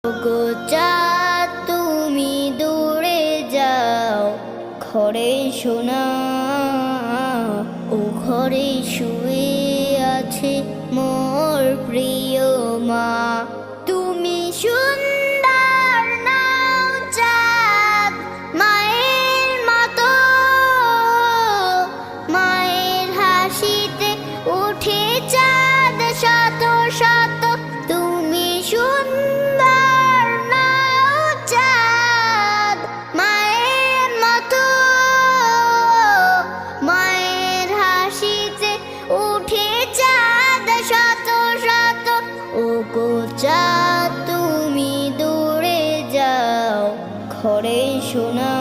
গো চাঁদ তুমি দূরে যাও, ঘরে শোনা ও ঘরে শুয়ে আছে মোর প্রিয় মা। তুমি সুন্দর নাও চাঁদ মায়ের মতো, মায়ের হাসিতে উঠে চাঁদ শত শত। তুমি সুন্দর নাও চাঁদ মায়ের মতো, মায়ের হাসিতে উঠে চাঁদ শত শত। ও গো চাঁদ তুমি দূরে যাও, ঘরে শোনা